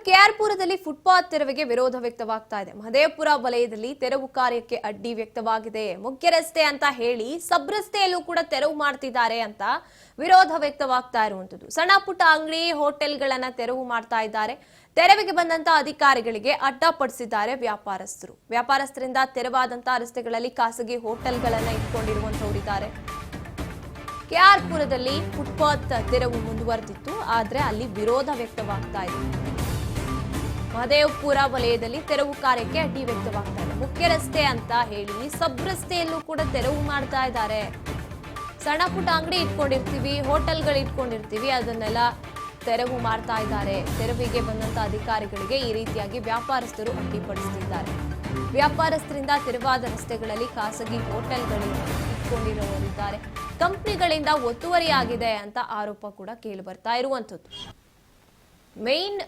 ಕೆಆರ್ಪುರದಲ್ಲಿ footpath ತೆರವಿಗೆ ವಿರೋಧ ವ್ಯಕ್ತವಾಗ್ತಾ ಇದೆ. ಮಹದೇವಪುರ ವಲಯದಲ್ಲಿ ತೆರವು ಕಾರ್ಯಕ್ಕೆ ಅಡ್ಡಿ ವ್ಯಕ್ತವಾಗಿದೆ. ಮುಖ್ಯ ರಸ್ತೆ ಅಂತ ಹೇಳಿ ಸಬ್ ರಸ್ತೆಯಲ್ಲೂ ಕೂಡ ತೆರವು ಮಾಡ್ತಿದ್ದಾರೆ ಅಂತ ವಿರೋಧ ವ್ಯಕ್ತವಾಗ್ತಾ ಇರುವಂತದ್ದು. ಸಣ್ಣ ಪುಟ್ಟ ಅಂಗಡಿ ಹೋಟೆಲ್ಗಳನ್ನ ತೆರವು ಮಾಡ್ತಾ ಇದ್ದಾರೆ. ತೆರವಿಗೆ ಬಂದಂತ ಅಧಿಕಾರಿಗಳಿಗೆ ಅಡ್ಡಪಡಿಸಿದ್ದಾರೆ ವ್ಯಾಪಾರಸ್ಥರು. ವ್ಯಾಪಾರಸ್ಥರಿಂದ ತೆರವಾದಂತ ರಸ್ತೆಗಳಲ್ಲಿ ಖಾಸಗಿ ಹೋಟೆಲ್ಗಳನ್ನ ಇಟ್ಕೊಂಡಿರುವಂತವರಿದ್ದಾರೆ. ಕೆಆರ್ಪುರದಲ್ಲಿ ಫುಟ್ಪಾತ್ ತೆರವು ಮುಂದುವರೆದಿತ್ತು, ಆದ್ರೆ ಅಲ್ಲಿ ವಿರೋಧ ವ್ಯಕ್ತವಾಗ್ತಾ ಇದೆ. ಮಹದೇವಪುರ ವಲಯದಲ್ಲಿ ತೆರವು ಕಾರ್ಯಕ್ಕೆ ಅಡ್ಡಿ ವ್ಯಕ್ತವಾಗ್ತಾ ಇದೆ. ಮುಖ್ಯ ರಸ್ತೆ ಅಂತ ಹೇಳಿ ಸಬ್ ರಸ್ತೆಯಲ್ಲೂ ಕೂಡ ತೆರವು ಮಾಡ್ತಾ ಇದ್ದಾರೆ. ಸಣ್ಣ ಪುಟ್ಟ ಅಂಗಡಿ ಇಟ್ಕೊಂಡಿರ್ತೀವಿ, ಹೋಟೆಲ್ಗಳು ಇಟ್ಕೊಂಡಿರ್ತೀವಿ, ಅದನ್ನೆಲ್ಲ ತೆರವು ಮಾಡ್ತಾ ಇದ್ದಾರೆ. ತೆರವಿಗೆ ಬಂದಂತ ಅಧಿಕಾರಿಗಳಿಗೆ ಈ ರೀತಿಯಾಗಿ ವ್ಯಾಪಾರಸ್ಥರು ಅಡ್ಡಿಪಡಿಸುತ್ತಿದ್ದಾರೆ. ವ್ಯಾಪಾರಸ್ಥರಿಂದ ತೆರವಾದ ರಸ್ತೆಗಳಲ್ಲಿ ಖಾಸಗಿ ಹೋಟೆಲ್ಗಳು ಇಟ್ಕೊಂಡಿರುವವರಿದ್ದಾರೆ. ಕಂಪನಿಗಳಿಂದ ಒತ್ತುವರಿಯಾಗಿದೆ ಅಂತ ಆರೋಪ ಕೂಡ ಕೇಳಿ ಬರ್ತಾ ಇರುವಂತದ್ದು. ಮೇನ್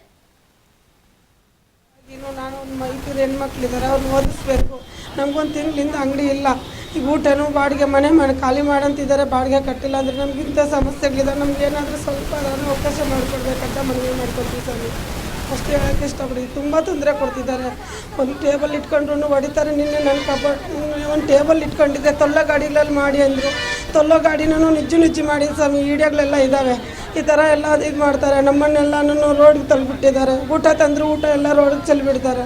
ನಾನು ಒಂದು ಮೈಸೂರು ಹೆಣ್ಮಕ್ಳಿದ್ದಾರೆ, ಅವ್ರನ್ನ ಓದಿಸ್ಬೇಕು. ನಮಗೊಂದು ತಿಂಗಳಿಂದ ಅಂಗಡಿ ಇಲ್ಲ. ಈಗ ಊಟನೂ ಬಾಡಿಗೆ ಮನೆ ಖಾಲಿ ಮಾಡಂತಿದ್ದಾರೆ, ಬಾಡಿಗೆ ಕಟ್ಟಿಲ್ಲ ಅಂದರೆ ನಮಗಿಂತ ಸಮಸ್ಯೆಗಳಿದೆ. ನಮ್ಗೆ ಏನಾದರೂ ಸ್ವಲ್ಪ ಅವಕಾಶ ಮಾಡಿಕೊಡ್ಬೇಕಂತ ಮನವಿ ಮಾಡ್ಕೊತೀವಿ ಸ್ವಾಮಿ. ಅಷ್ಟು ಹೇಳೋಕ್ಕೆ ಇಷ್ಟಪಡ್ತೀವಿ. ತುಂಬ ತೊಂದರೆ ಕೊಡ್ತಿದ್ದಾರೆ. ಒಂದು ಟೇಬಲ್ ಇಟ್ಕೊಂಡ್ರು ಹೊಡಿತಾರೆ. ನಿನ್ನೆ ನನ್ನ ಒಂದು ಟೇಬಲ್ ಇಟ್ಕೊಂಡಿದ್ದೆ, ತೊಲ್ಲ ಗಾಡಿಗಳಲ್ಲಿ ಮಾಡಿ ಅಂದರು. ತೊಲ್ಲೋ ಗಾಡಿನೂ ನಿಜ್ಜು ಮಾಡಿ ಸ್ವಾಮಿ. ಈಡಿಯೋಗಳೆಲ್ಲ ಇದ್ದಾವೆ. ಈ ಥರ ಎಲ್ಲ ಇದು ಮಾಡ್ತಾರೆ. ನಮ್ಮನ್ನೆಲ್ಲನೂ ರೋಡ್ಗೆ ತಳ್ಳಿಬಿಟ್ಟಿದ್ದಾರೆ. ಊಟ ತಂದರೂ ಊಟ ಎಲ್ಲ ರೋಡಿಗೆ ಚೆಲ್ಬಿಡ್ತಾರೆ.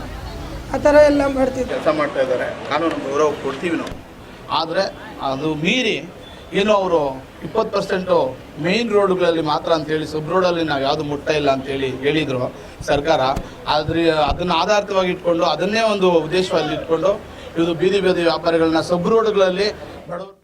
ಆ ಥರ ಎಲ್ಲ ಮಾಡ್ತಿದ್ದಾರೆ, ಕೆಲಸ ಮಾಡ್ತಾ ಇದ್ದಾರೆ. ಕಾನೂನು ಗೌರವ ಕೊಡ್ತೀವಿ ನಾವು. ಆದರೆ ಅದು ಮೀರಿ ಏನೋ ಅವರು 20% ಮೇನ್ ರೋಡ್ಗಳಲ್ಲಿ ಮಾತ್ರ ಅಂತೇಳಿ ಸಬ್ ರೋಡಲ್ಲಿ ನಾವು ಯಾವುದು ಮುಟ್ಟ ಇಲ್ಲ ಅಂತೇಳಿ ಹೇಳಿದರು ಸರ್ಕಾರ. ಆದರೆ ಅದನ್ನು ಆಧಾರಿತವಾಗಿ ಇಟ್ಕೊಂಡು ಅದನ್ನೇ ಒಂದು ಉದ್ದೇಶವಾಗಿ ಇಟ್ಕೊಂಡು ಇದು ಬೀದಿ ವ್ಯಾಪಾರಿಗಳನ್ನ ಸಬ್ ರೋಡ್ಗಳಲ್ಲಿ ಬಡವರು